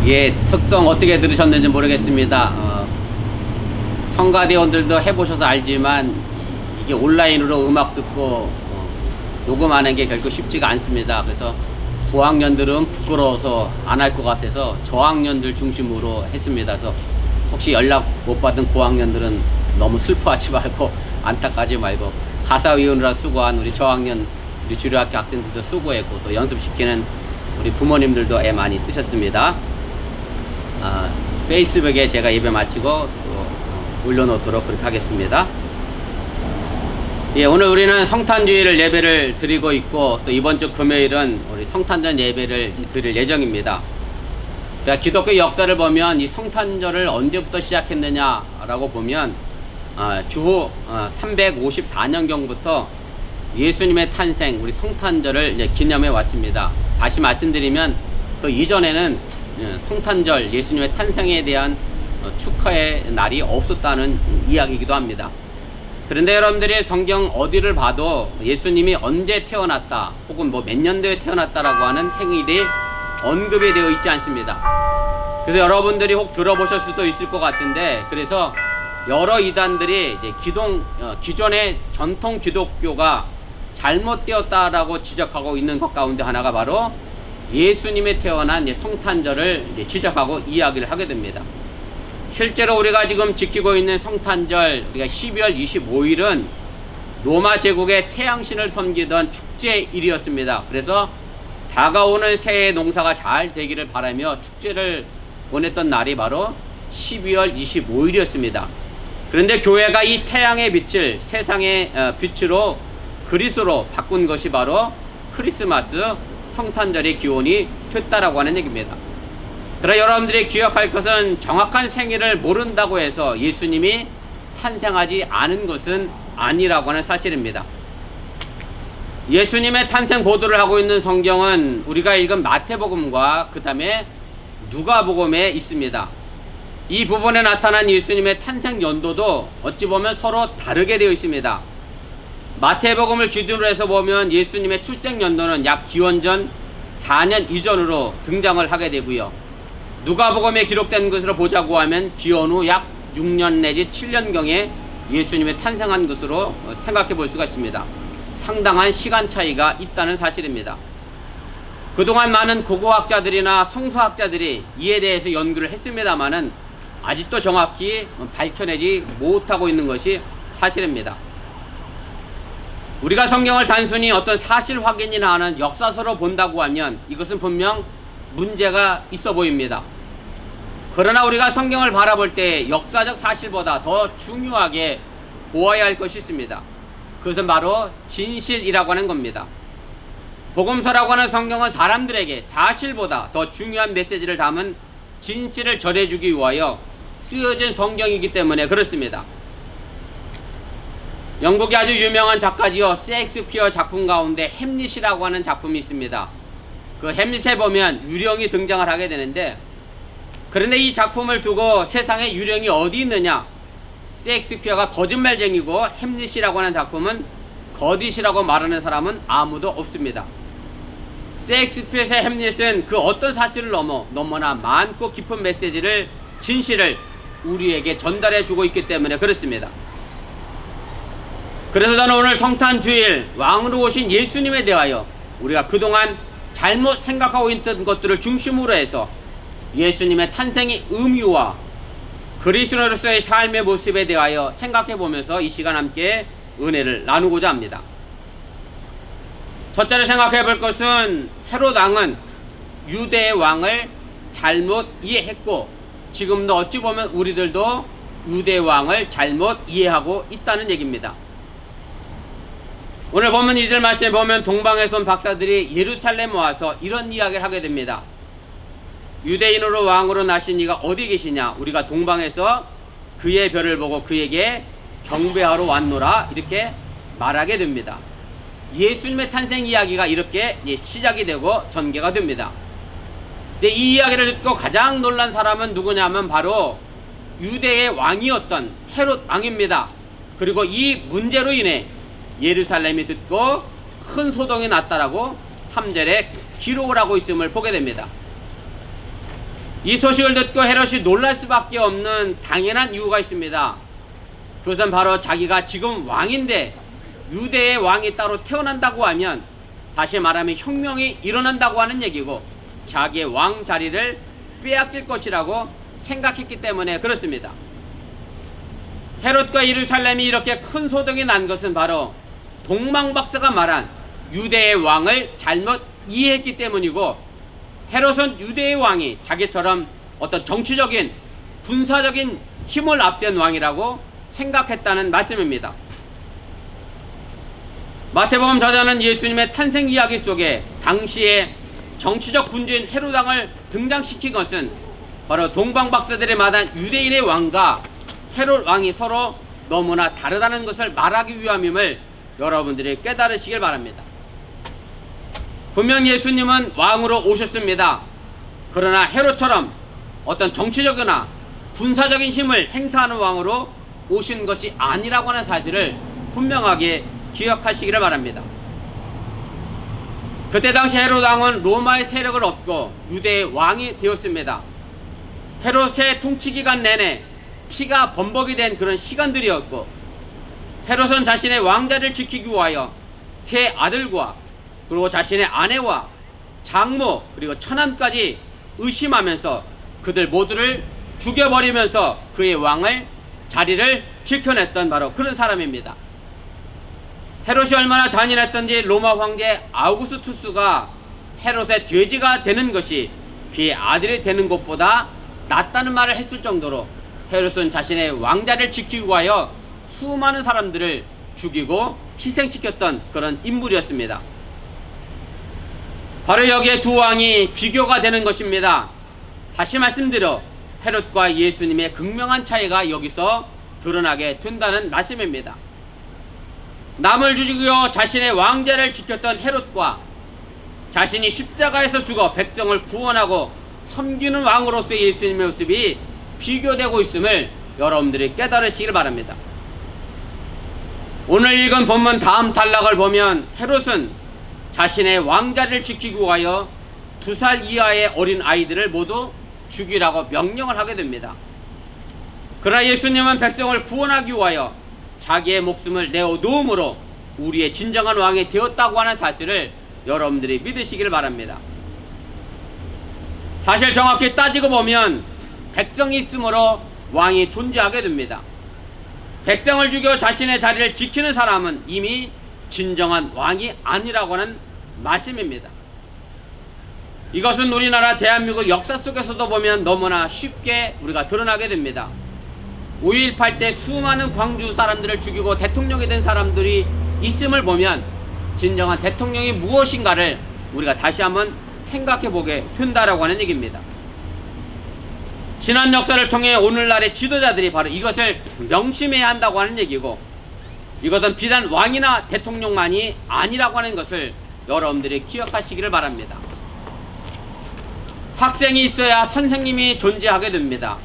예, 특성 어떻게 들으셨는지 모르겠습니다. 성가대원들도 해보셔서 알지만 이게 온라인으로 음악 듣고 녹음하는 게 결코 쉽지가 않습니다. 그래서 고학년들은 부끄러워서 안 할 것 같아서 저학년들 중심으로 했습니다. 그래서 혹시 연락 못 받은 고학년들은 너무 슬퍼하지 말고 안타까지 말고, 가사위원으로 수고한 우리 저학년 우리 주류학교 학생들도 수고했고, 또 연습시키는 우리 부모님들도 애 많이 쓰셨습니다. 페이스북에 제가 예배 마치고 또 올려놓도록 그렇게 하겠습니다. 예, 오늘 우리는 성탄주일을 예배를 드리고 있고, 또 이번 주 금요일은 우리 성탄절 예배를 드릴 예정입니다. 그러니까 기독교 역사를 보면 이 성탄절을 언제부터 시작했느냐라고 보면 주후 354년경부터 예수님의 탄생, 우리 성탄절을 이제 기념해 왔습니다. 다시 말씀드리면 그 이전에는 성탄절, 예수님의 탄생에 대한 축하의 날이 없었다는 이야기이기도 합니다. 그런데 여러분들이 성경 어디를 봐도 예수님이 언제 태어났다 혹은 뭐 몇 년도에 태어났다라고 하는 생일이 언급이 되어 있지 않습니다. 그래서 여러분들이 혹 들어보실 수도 있을 것 같은데, 그래서 여러 이단들이 이제 기존의 전통 기독교가 잘못되었다라고 지적하고 있는 것 가운데 하나가 바로 예수님이 태어난 성탄절을 지적하고 이야기를 하게 됩니다. 실제로 우리가 지금 지키고 있는 성탄절, 우리가 12월 25일은 로마 제국의 태양신을 섬기던 축제일이었습니다. 그래서 다가오는 새해 농사가 잘 되기를 바라며 축제를 보냈던 날이 바로 12월 25일이었습니다. 그런데 교회가 이 태양의 빛을 세상의 빛으로 그리스도로 바꾼 것이 바로 크리스마스 성탄절의 기원이 됐다라고 하는 얘기입니다. 그러나 여러분들이 기억할 것은 정확한 생일을 모른다고 해서 예수님이 탄생하지 않은 것은 아니라고 하는 사실입니다. 예수님의 탄생 보도를 하고 있는 성경은 우리가 읽은 마태복음과 그 다음에 누가복음에 있습니다. 이 부분에 나타난 예수님의 탄생 연도도 어찌 보면 서로 다르게 되어 있습니다. 마태복음을 기준으로 해서 보면 예수님의 출생 연도는 약 기원전 4년 이전으로 등장을 하게 되고요. 누가복음에 기록된 것으로 보자고 하면 기원 후 약 6년 내지 7년경에 예수님이 탄생한 것으로 생각해 볼 수가 있습니다. 상당한 시간 차이가 있다는 사실입니다. 그동안 많은 고고학자들이나 성서학자들이 이에 대해서 연구를 했습니다마는 아직도 정확히 밝혀내지 못하고 있는 것이 사실입니다. 우리가 성경을 단순히 어떤 사실 확인이나 하는 역사서로 본다고 하면 이것은 분명 문제가 있어 보입니다. 그러나 우리가 성경을 바라볼 때 역사적 사실보다 더 중요하게 보아야 할 것이 있습니다. 그것은 바로 진실이라고 하는 겁니다. 복음서라고 하는 성경은 사람들에게 사실보다 더 중요한 메시지를 담은 진실을 전해주기 위하여 쓰여진 성경이기 때문에 그렇습니다. 영국의 아주 유명한 작가지요, 셰익스피어 작품 가운데 햄릿이라고 하는 작품이 있습니다. 그 햄릿에 보면 유령이 등장을 하게 되는데, 그런데 이 작품을 두고 세상에 유령이 어디 있느냐, 셰익스피어가 거짓말쟁이고 햄릿이라고 하는 작품은 거짓이라고 말하는 사람은 아무도 없습니다. 셰익스피어의 햄릿은 그 어떤 사실을 넘어 너무나 많고 깊은 메시지를, 진실을 우리에게 전달해 주고 있기 때문에 그렇습니다. 그래서 저는 오늘 성탄주일 왕으로 오신 예수님에 대하여 우리가 그동안 잘못 생각하고 있던 것들을 중심으로 해서 예수님의 탄생의 의미와 그리스도로서의 삶의 모습에 대하여 생각해 보면서 이 시간 함께 은혜를 나누고자 합니다. 첫째로 생각해 볼 것은 헤롯 왕은 유대의 왕을 잘못 이해했고, 지금도 어찌 보면 우리들도 유대의 왕을 잘못 이해하고 있다는 얘기입니다. 오늘 보면 이절 말씀에 보면 동방에서 온 박사들이 예루살렘 와서 이런 이야기를 하게 됩니다. 유대인으로 왕으로 나신 이가 어디 계시냐, 우리가 동방에서 그의 별을 보고 그에게 경배하러 왔노라, 이렇게 말하게 됩니다. 예수님의 탄생 이야기가 이렇게 시작이 되고 전개가 됩니다. 근데 이 이야기를 듣고 가장 놀란 사람은 누구냐면 바로 유대의 왕이었던 헤롯 왕입니다. 그리고 이 문제로 인해 예루살렘이 듣고 큰 소동이 났다라고 3절에 기록을 하고 있음을 보게 됩니다. 이 소식을 듣고 헤롯이 놀랄 수밖에 없는 당연한 이유가 있습니다. 그것은 바로 자기가 지금 왕인데 유대의 왕이 따로 태어난다고 하면 다시 말하면 혁명이 일어난다고 하는 얘기고 자기의 왕 자리를 빼앗길 것이라고 생각했기 때문에 그렇습니다. 헤롯과 예루살렘이 이렇게 큰 소동이 난 것은 바로 동방박사가 말한 유대의 왕을 잘못 이해했기 때문이고, 헤롯은 유대의 왕이 자기처럼 어떤 정치적인 군사적인 힘을 앞센 왕이라고 생각했다는 말씀입니다. 마태복음 저자는 예수님의 탄생 이야기 속에 당시의 정치적 군주인 헤롯 왕을 등장시킨 것은 바로 동방박사들이 말한 유대인의 왕과 헤롯 왕이 서로 너무나 다르다는 것을 말하기 위함임을 여러분들이 깨달으시길 바랍니다. 분명 예수님은 왕으로 오셨습니다. 그러나 헤롯처럼 어떤 정치적이나 군사적인 힘을 행사하는 왕으로 오신 것이 아니라고 하는 사실을 분명하게 기억하시기를 바랍니다. 그때 당시 헤롯 왕은 로마의 세력을 얻고 유대의 왕이 되었습니다. 헤롯의 통치 기간 내내 피가 범벅이 된 그런 시간들이었고, 헤롯은 자신의 왕자를 지키기 위하여 세 아들과 그리고 자신의 아내와 장모 그리고 처남까지 의심하면서 그들 모두를 죽여버리면서 그의 왕을 자리를 지켜냈던 바로 그런 사람입니다. 헤롯이 얼마나 잔인했던지 로마 황제 아우구스투스가 헤롯의 돼지가 되는 것이 그의 아들이 되는 것보다 낫다는 말을 했을 정도로 헤롯은 자신의 왕자를 지키기 위하여 수많은 사람들을 죽이고 희생시켰던 그런 인물이었습니다. 바로 여기에 두 왕이 비교가 되는 것입니다. 다시 말씀드려 헤롯과 예수님의 극명한 차이가 여기서 드러나게 된다는 말씀입니다. 남을 죽이고 자신의 왕자를 지켰던 헤롯과 자신이 십자가에서 죽어 백성을 구원하고 섬기는 왕으로서의 예수님의 모습이 비교되고 있음을 여러분들이 깨달으시길 바랍니다. 오늘 읽은 본문 다음 단락을 보면 헤롯은 자신의 왕자를 지키기 위하여 2살 이하의 어린 아이들을 모두 죽이라고 명령을 하게 됩니다. 그러나 예수님은 백성을 구원하기 위하여 자기의 목숨을 내어놓음으로 우리의 진정한 왕이 되었다고 하는 사실을 여러분들이 믿으시길 바랍니다. 사실 정확히 따지고 보면 백성이 있으므로 왕이 존재하게 됩니다. 백성을 죽여 자신의 자리를 지키는 사람은 이미 진정한 왕이 아니라고 하는 말씀입니다. 이것은 우리나라 대한민국 역사 속에서도 보면 너무나 쉽게 우리가 드러나게 됩니다. 5.18 때 수많은 광주 사람들을 죽이고 대통령이 된 사람들이 있음을 보면 진정한 대통령이 무엇인가를 우리가 다시 한번 생각해 보게 된다라고 하는 얘기입니다. 지난 역사를 통해 오늘날의 지도자들이 바로 이것을 명심해야 한다고 하는 얘기고, 이것은 비단 왕이나 대통령만이 아니라고 하는 것을 여러분들이 기억하시기를 바랍니다. 학생이 있어야 선생님이 존재하게 됩니다.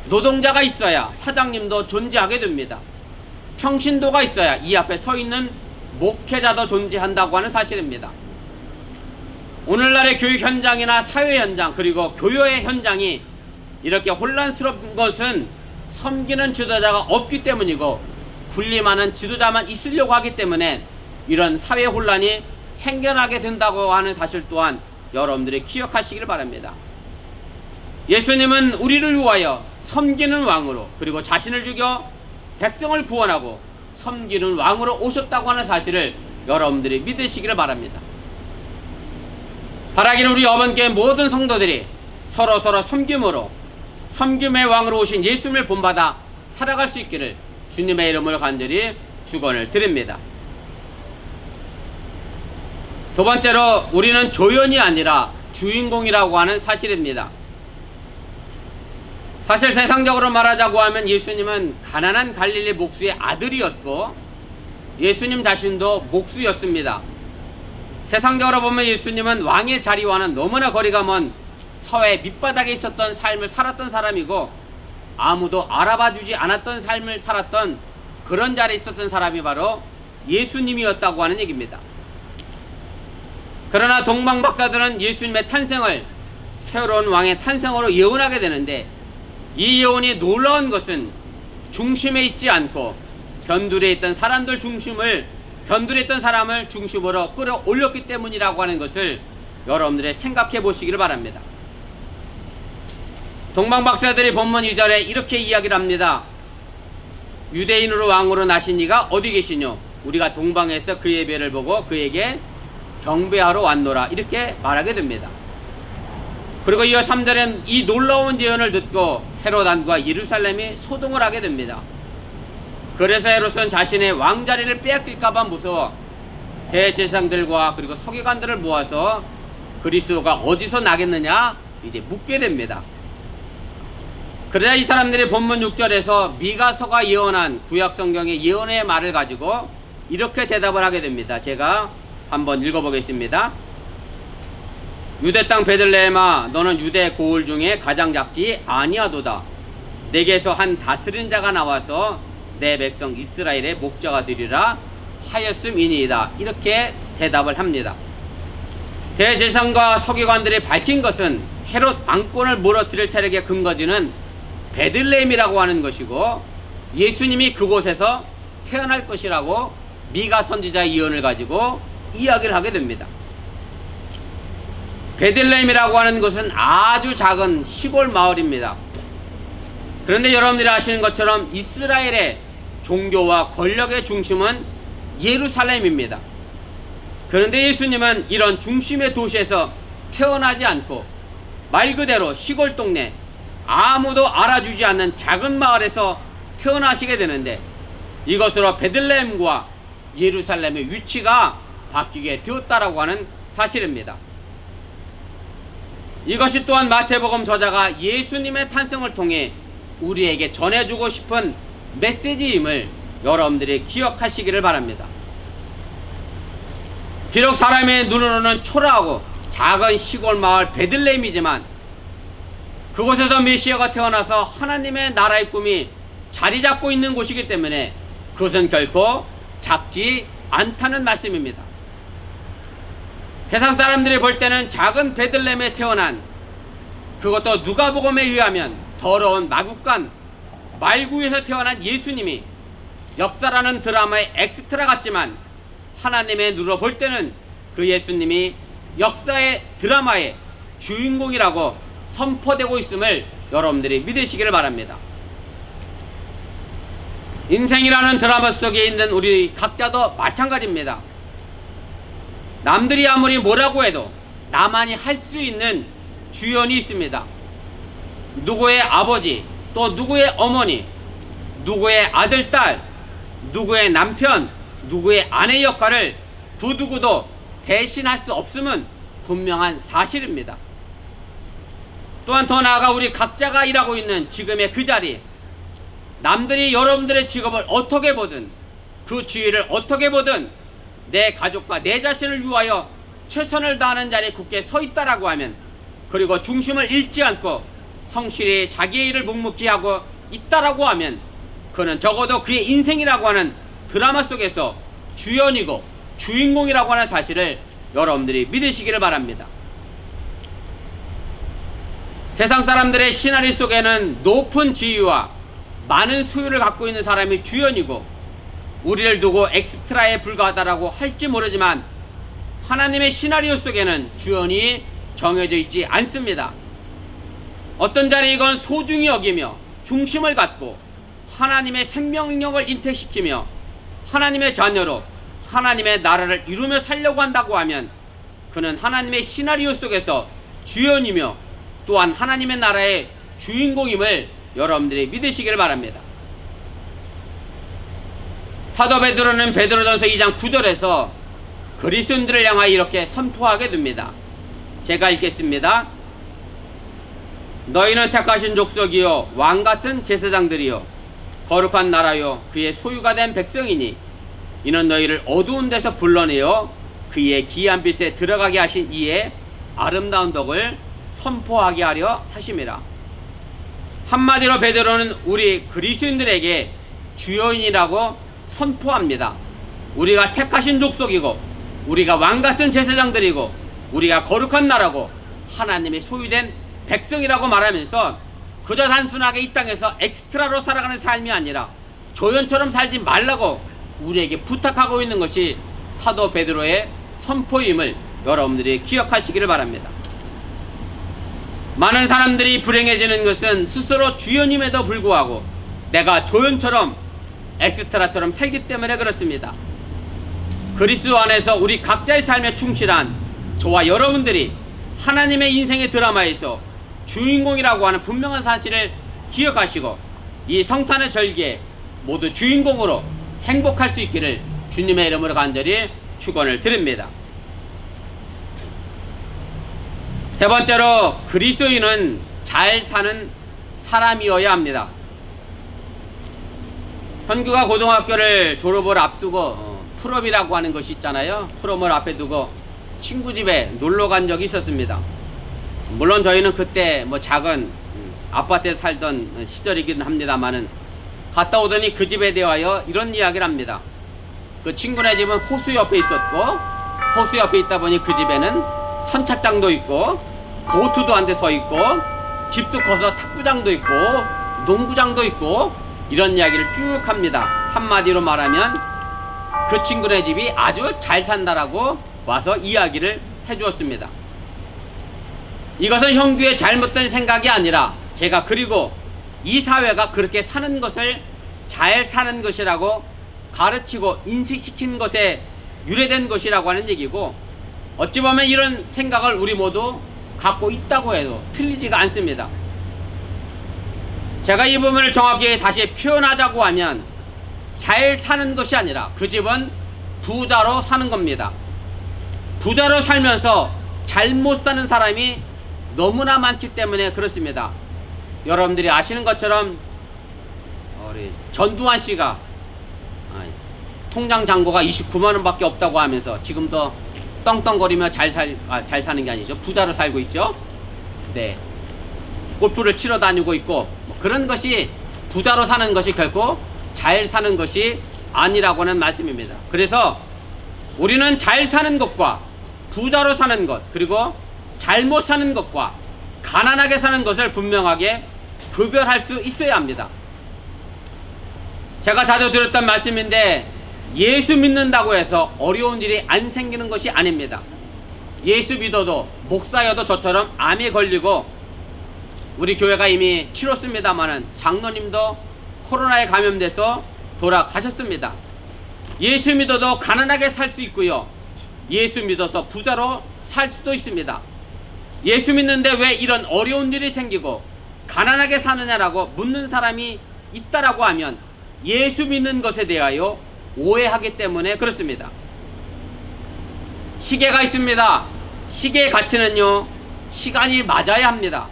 노동자가 있어야 사장님도 존재하게 됩니다. 평신도가 있어야 이 앞에 서 있는 목회자도 존재한다고 하는 사실입니다. 오늘날의 교육 현장이나 사회 현장 그리고 교회의 현장이 이렇게 혼란스러운 것은 섬기는 지도자가 없기 때문이고 군림하는 지도자만 있으려고 하기 때문에 이런 사회 혼란이 생겨나게 된다고 하는 사실 또한 여러분들이 기억하시길 바랍니다. 예수님은 우리를 위하여 섬기는 왕으로 그리고 자신을 죽여 백성을 구원하고 섬기는 왕으로 오셨다고 하는 사실을 여러분들이 믿으시기를 바랍니다. 바라기는 우리 어머니께 모든 성도들이 서로 섬김으로 섬김의 왕으로 오신 예수님을 본받아 살아갈 수 있기를 주님의 이름으로 간절히 축원을 드립니다. 두 번째로 우리는 조연이 아니라 주인공이라고 하는 사실입니다. 사실 세상적으로 말하자고 하면 예수님은 가난한 갈릴리 목수의 아들이었고 예수님 자신도 목수였습니다. 세상적으로 보면 예수님은 왕의 자리와는 너무나 거리가 먼 사회 밑바닥에 있었던 삶을 살았던 사람이고 아무도 알아봐주지 않았던 삶을 살았던 그런 자리에 있었던 사람이 바로 예수님이었다고 하는 얘기입니다. 그러나 동방박사들은 예수님의 탄생을 새로운 왕의 탄생으로 예언하게 되는데, 이 예언이 놀라운 것은 중심에 있지 않고 변두리에 있던 사람을 중심으로 끌어올렸기 때문이라고 하는 것을 여러분들이 생각해 보시기를 바랍니다. 동방박사들이 본문 2절에 이렇게 이야기를 합니다. 유대인으로 왕으로 나신 이가 어디 계시뇨? 우리가 동방에서 그의 예배를 보고 그에게 경배하러 왔노라. 이렇게 말하게 됩니다. 그리고 이어 3절엔 이 놀라운 예언을 듣고 헤롯 왕과 예루살렘이 소동을 하게 됩니다. 그래서 헤롯은 자신의 왕자리를 빼앗길까봐 무서워 대제사장들과 그리고 서기관들을 모아서 그리스도가 어디서 나겠느냐 이제 묻게 됩니다. 그러자 이 사람들이 본문 6절에서 미가서가 예언한 구약성경의 예언의 말을 가지고 이렇게 대답을 하게 됩니다. 제가 한번 읽어보겠습니다. 유대 땅 베들레헴아, 너는 유대 고을 중에 가장 작지 아니하도다. 내게서 한 다스린 자가 나와서 내 백성 이스라엘의 목자가 되리라 하였음이니이다. 이렇게 대답을 합니다. 대제사장과 서기관들이 밝힌 것은 헤롯 왕권을 무너뜨릴 세력의 근거지는 베들레헴이라고 하는 것이고, 예수님이 그곳에서 태어날 것이라고 미가 선지자의 예언을 가지고 이야기를 하게 됩니다. 베들레헴이라고 하는 것은 아주 작은 시골 마을입니다. 그런데 여러분들이 아시는 것처럼 이스라엘의 종교와 권력의 중심은 예루살렘입니다. 그런데 예수님은 이런 중심의 도시에서 태어나지 않고 말 그대로 시골 동네, 아무도 알아주지 않는 작은 마을에서 태어나시게 되는데, 이것으로 베들레헴과 예루살렘의 위치가 바뀌게 되었다라고 하는 사실입니다. 이것이 또한 마태복음 저자가 예수님의 탄생을 통해 우리에게 전해주고 싶은 메시지임을 여러분들이 기억하시기를 바랍니다. 비록 사람의 눈으로는 초라하고 작은 시골 마을 베들레헴이지만, 그곳에서 메시아가 태어나서 하나님의 나라의 꿈이 자리 잡고 있는 곳이기 때문에 그것은 결코 작지 않다는 말씀입니다. 세상 사람들이 볼 때는 작은 베들레헴에 태어난, 그것도 누가복음에 의하면 더러운 마국간 말구에서 태어난 예수님이 역사라는 드라마의 엑스트라 같지만, 하나님의 눈으로 볼 때는 그 예수님이 역사의 드라마의 주인공이라고 선포되고 있음을 여러분들이 믿으시기를 바랍니다. 인생이라는 드라마 속에 있는 우리 각자도 마찬가지입니다. 남들이 아무리 뭐라고 해도 나만이 할 수 있는 주연이 있습니다. 누구의 아버지, 또 누구의 어머니, 누구의 아들, 딸, 누구의 남편, 누구의 아내 역할을 그 누구도 대신할 수 없음은 분명한 사실입니다. 또한 더 나아가 우리 각자가 일하고 있는 지금의 그 자리, 남들이 여러분들의 직업을 어떻게 보든, 그 주위를 어떻게 보든 내 가족과 내 자신을 위하여 최선을 다하는 자리에 굳게 서 있다라고 하면, 그리고 중심을 잃지 않고 성실히 자기의 일을 묵묵히 하고 있다라고 하면, 그는 적어도 그의 인생이라고 하는 드라마 속에서 주연이고 주인공이라고 하는 사실을 여러분들이 믿으시기를 바랍니다. 세상 사람들의 시나리오 속에는 높은 지위와 많은 소유를 갖고 있는 사람이 주연이고, 우리를 두고 엑스트라에 불과하다라고 할지 모르지만, 하나님의 시나리오 속에는 주연이 정해져 있지 않습니다. 어떤 자리이건 소중히 여기며 중심을 갖고 하나님의 생명력을 인택시키며 하나님의 자녀로 하나님의 나라를 이루며 살려고 한다고 하면, 그는 하나님의 시나리오 속에서 주연이며 또한 하나님의 나라의 주인공임을 여러분들이 믿으시기를 바랍니다. 사도 베드로는 베드로전서 2장 9절에서 그리스도인들을 향하여 이렇게 선포하게 됩니다. 제가 읽겠습니다. 너희는 택하신 족속이요 왕같은 제사장들이요 거룩한 나라요 그의 소유가 된 백성이니, 이는 너희를 어두운 데서 불러내어 그의 기이한 빛에 들어가게 하신 이의 아름다운 덕을 선포하게 하려 하심이라. 한마디로 베드로는 우리 그리스도인들에게 주연이라고 선포합니다. 우리가 택하신 족속이고, 우리가 왕같은 제사장들이고, 우리가 거룩한 나라고, 하나님의 소유된 백성이라고 말하면서 그저 단순하게 이 땅에서 엑스트라로 살아가는 삶이 아니라 조연처럼 살지 말라고 우리에게 부탁하고 있는 것이 사도 베드로의 선포임을 여러분들이 기억하시기를 바랍니다. 많은 사람들이 불행해지는 것은 스스로 주연임에도 불구하고 내가 조연처럼 엑스트라처럼 살기 때문에 그렇습니다. 그리스도 안에서 우리 각자의 삶에 충실한 저와 여러분들이 하나님의 인생의 드라마에서 주인공이라고 하는 분명한 사실을 기억하시고 이 성탄의 절기에 모두 주인공으로 행복할 수 있기를 주님의 이름으로 간절히 축원을 드립니다. 세 번째로, 그리스도인은 잘 사는 사람이어야 합니다. 현규가 고등학교를 졸업을 앞두고 풀업이라고 하는 것이 있잖아요. 풀업을 앞에 두고 친구 집에 놀러 간 적이 있었습니다. 물론 저희는 그때 뭐 작은 아파트에 살던 시절이긴 합니다만은, 갔다 오더니 그 집에 대하여 이런 이야기를 합니다. 그 친구네 집은 호수 옆에 있었고, 호수 옆에 있다 보니 그 집에는 선착장도 있고 보트도 한 대 서 있고 집도 커서 탁구장도 있고 농구장도 있고 이런 이야기를 쭉 합니다. 한마디로 말하면 그 친구네 집이 아주 잘 산다라고 와서 이야기를 해주었습니다. 이것은 형규의 잘못된 생각이 아니라 제가 그리고 이 사회가 그렇게 사는 것을 잘 사는 것이라고 가르치고 인식시킨 것에 유래된 것이라고 하는 얘기고, 어찌 보면 이런 생각을 우리 모두 갖고 있다고 해도 틀리지가 않습니다. 제가 이 부분을 정확히 다시 표현하자고 하면, 잘 사는 것이 아니라 그 집은 부자로 사는 겁니다. 부자로 살면서 잘못 사는 사람이 너무나 많기 때문에 그렇습니다. 여러분들이 아시는 것처럼 우리 전두환 씨가 통장 잔고가 29만 원밖에 없다고 하면서 지금도 떵떵거리며 잘 사는 게 아니죠. 부자로 살고 있죠. 네, 골프를 치러 다니고 있고, 뭐 그런 것이 부자로 사는 것이 결코 잘 사는 것이 아니라고는 말씀입니다. 그래서 우리는 잘 사는 것과 부자로 사는 것, 그리고 잘못 사는 것과 가난하게 사는 것을 분명하게 구별할 수 있어야 합니다. 제가 자주 드렸던 말씀인데, 예수 믿는다고 해서 어려운 일이 안 생기는 것이 아닙니다. 예수 믿어도 목사여도 저처럼 암에 걸리고, 우리 교회가 이미 치렀습니다마는 장로님도 코로나에 감염돼서 돌아가셨습니다. 예수 믿어도 가난하게 살 수 있고요, 예수 믿어서 부자로 살 수도 있습니다. 예수 믿는데 왜 이런 어려운 일이 생기고 가난하게 사느냐라고 묻는 사람이 있다라고 하면 예수 믿는 것에 대하여 오해하기 때문에 그렇습니다. 시계가 있습니다. 시계의 가치는요, 시간이 맞아야 합니다.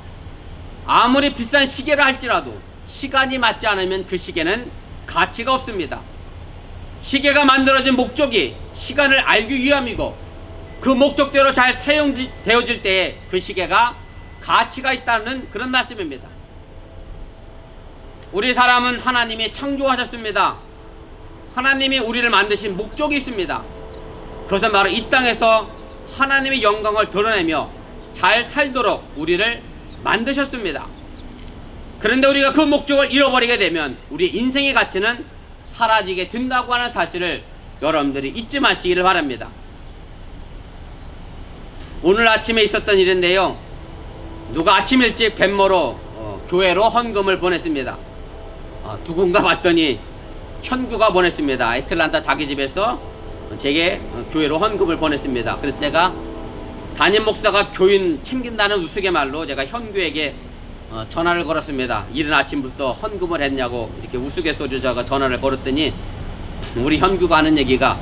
아무리 비싼 시계를 할지라도 시간이 맞지 않으면 그 시계는 가치가 없습니다. 시계가 만들어진 목적이 시간을 알기 위함이고, 그 목적대로 잘 사용되어질 때에 그 시계가 가치가 있다는 그런 말씀입니다. 우리 사람은 하나님이 창조하셨습니다. 하나님이 우리를 만드신 목적이 있습니다. 그것은 바로 이 땅에서 하나님의 영광을 드러내며 잘 살도록 우리를 만드셨습니다. 그런데 우리가 그 목적을 잃어버리게 되면 우리 인생의 가치는 사라지게 된다고 하는 사실을 여러분들이 잊지 마시기를 바랍니다. 오늘 아침에 있었던 일인데요, 누가 아침 일찍 뱃모로 교회로 헌금을 보냈습니다. 누군가 봤더니 현규가 보냈습니다. 애틀란타 자기 집에서 제게 교회로 헌금을 보냈습니다. 그래서 제가 담임 목사가 교인 챙긴다는 우스갯말로 제가 현규에게 전화를 걸었습니다. 이른 아침부터 헌금을 했냐고 이렇게 우스갯소리로 제가 전화를 걸었더니 우리 현규가 하는 얘기가,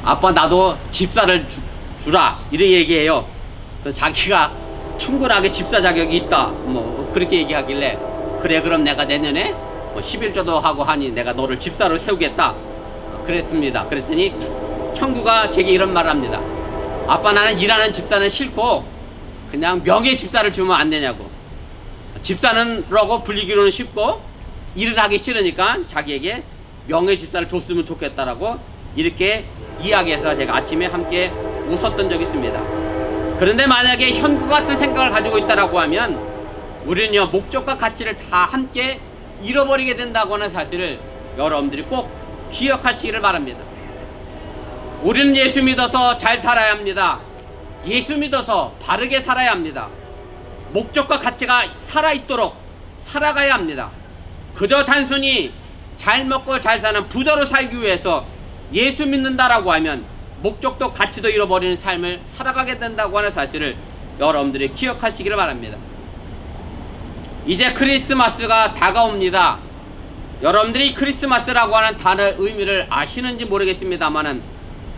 아빠 나도 집사를 주라 이렇게 얘기해요. 그래서 자기가 충분하게 집사 자격이 있다 뭐 그렇게 얘기하길래, 그래 그럼 내가 내년에 11조도 하고 하니 내가 너를 집사로 세우겠다 그랬습니다. 그랬더니 형규가 제게 이런 말을 합니다. 아빠 나는 일하는 집사는 싫고 그냥 명예 집사를 주면 안 되냐고. 집사는라고 불리기로는 쉽고 일을 하기 싫으니까 자기에게 명예 집사를 줬으면 좋겠다라고 이렇게 이야기해서 제가 아침에 함께 웃었던 적이 있습니다. 그런데 만약에 현구 같은 생각을 가지고 있다라고 하면 우리는요, 목적과 가치를 다 함께 잃어버리게 된다고 하는 사실을 여러분들이 꼭 기억하시기를 바랍니다. 우리는 예수 믿어서 잘 살아야 합니다. 예수 믿어서 바르게 살아야 합니다. 목적과 가치가 살아있도록 살아가야 합니다. 그저 단순히 잘 먹고 잘 사는 부자로 살기 위해서 예수 믿는다라고 하면 목적도 가치도 잃어버리는 삶을 살아가게 된다고 하는 사실을 여러분들이 기억하시기를 바랍니다. 이제 크리스마스가 다가옵니다. 여러분들이 크리스마스라고 하는 단어의 의미를 아시는지 모르겠습니다만은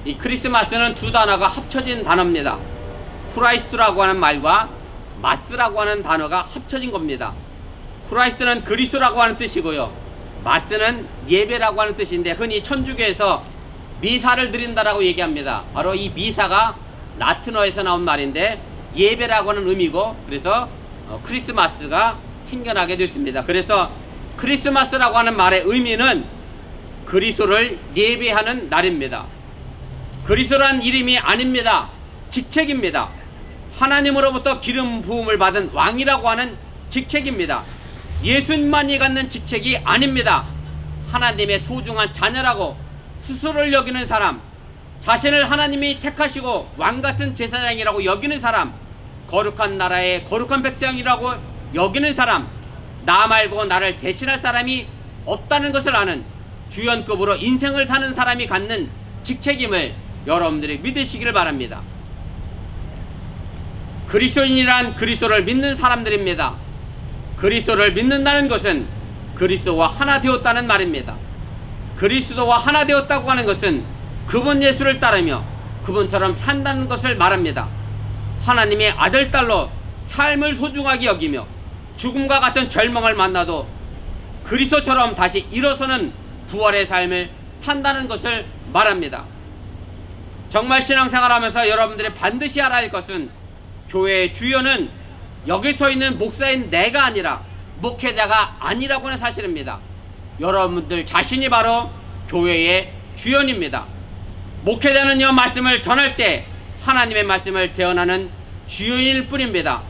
이 크리스마스는 두 단어가 합쳐진 단어입니다. 크라이스트라고 하는 말과 마스라고 하는 단어가 합쳐진 겁니다. 크라이스트는 그리스도라고 하는 뜻이고요, 마스는 예배라고 하는 뜻인데 흔히 천주교에서 미사를 드린다라고 얘기합니다. 바로 이 미사가 라틴어에서 나온 말인데 예배라고 하는 의미고, 그래서 크리스마스가 생겨나게 됐습니다. 그래서 크리스마스라고 하는 말의 의미는 그리스도를 예배하는 날입니다. 그리스도란 이름이 아닙니다. 직책입니다. 하나님으로부터 기름 부음을 받은 왕이라고 하는 직책입니다. 예수님만이 갖는 직책이 아닙니다. 하나님의 소중한 자녀라고 스스로를 여기는 사람, 자신을 하나님이 택하시고 왕같은 제사장이라고 여기는 사람, 거룩한 나라의 거룩한 백성이라고 여기는 사람, 나 말고 나를 대신할 사람이 없다는 것을 아는 주연급으로 인생을 사는 사람이 갖는 직책임을 여러분들이 믿으시기를 바랍니다. 그리스도인이란 그리스도를 믿는 사람들입니다. 그리스도를 믿는다는 것은 그리스도와 하나 되었다는 말입니다. 그리스도와 하나 되었다고 하는 것은 그분 예수를 따르며 그분처럼 산다는 것을 말합니다. 하나님의 아들, 딸로 삶을 소중하게 여기며 죽음과 같은 절망을 만나도 그리스도처럼 다시 일어서는 부활의 삶을 산다는 것을 말합니다. 정말 신앙생활하면서 여러분들이 반드시 알아야 할 것은 교회의 주연은 여기 서 있는 목사인 내가 아니라 목회자가 아니라고 하는 사실입니다. 여러분들 자신이 바로 교회의 주연입니다. 목회자는요, 말씀을 전할 때 하나님의 말씀을 대언하는 주연일 뿐입니다.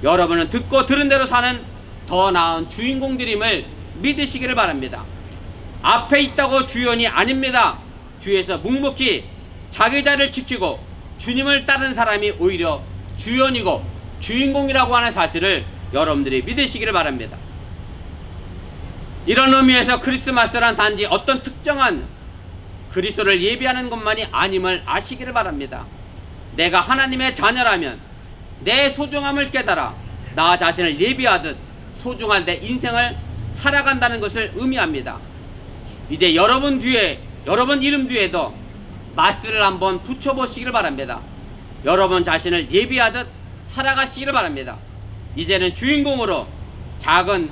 여러분은 듣고 들은 대로 사는 더 나은 주인공들임을 믿으시기를 바랍니다. 앞에 있다고 주연이 아닙니다. 뒤에서 묵묵히 자기 자리를 지키고 주님을 따르는 사람이 오히려 주연이고 주인공이라고 하는 사실을 여러분들이 믿으시기를 바랍니다. 이런 의미에서 크리스마스란 단지 어떤 특정한 그리스도를 예배하는 것만이 아님을 아시기를 바랍니다. 내가 하나님의 자녀라면 내 소중함을 깨달아 나 자신을 예배하듯 소중한 내 인생을 살아간다는 것을 의미합니다. 이제 여러분 이름 뒤에도 마스를 한번 붙여보시기를 바랍니다. 여러분 자신을 예배하듯 살아가시기를 바랍니다. 이제는 주인공으로 작은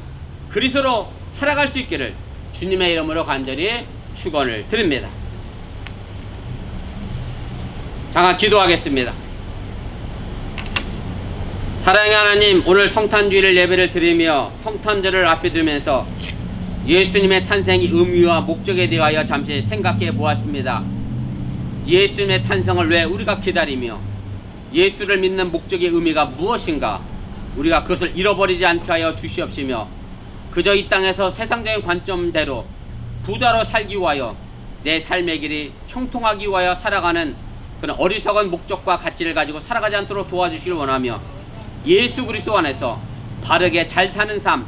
그리스도로 살아갈 수 있기를 주님의 이름으로 간절히 축원을 드립니다. 잠깐 기도하겠습니다. 사랑의 하나님, 오늘 성탄주일 예배를 드리며 성탄절을 앞에 두면서 예수님의 탄생의 의미와 목적에 대하여 잠시 생각해 보았습니다. 예수님의 탄생을 왜 우리가 기다리며 예수를 믿는 목적의 의미가 무엇인가, 우리가 그것을 잃어버리지 않게 하여 주시옵시며 그저 이 땅에서 세상적인 관점대로 부자로 살기 위하여 내 삶의 길이 형통하기 위하여 살아가는 그런 어리석은 목적과 가치를 가지고 살아가지 않도록 도와주시길 원하며 예수 그리스도 안에서 바르게 잘 사는 삶,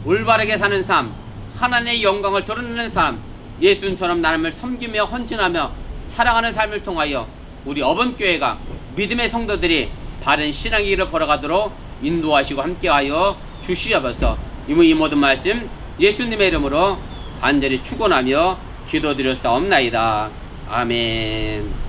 올바르게 사는 삶, 하나님의 영광을 드러내는 삶, 예수님처럼 나님을 섬기며 헌신하며 살아가는 삶을 통하여 우리 어번교회가 믿음의 성도들이 바른 신앙의 길을 걸어가도록 인도하시고 함께하여 주시옵소서. 이 모든 말씀 예수님의 이름으로 간절히 축원하며 기도드렸사옵나이다. 아멘.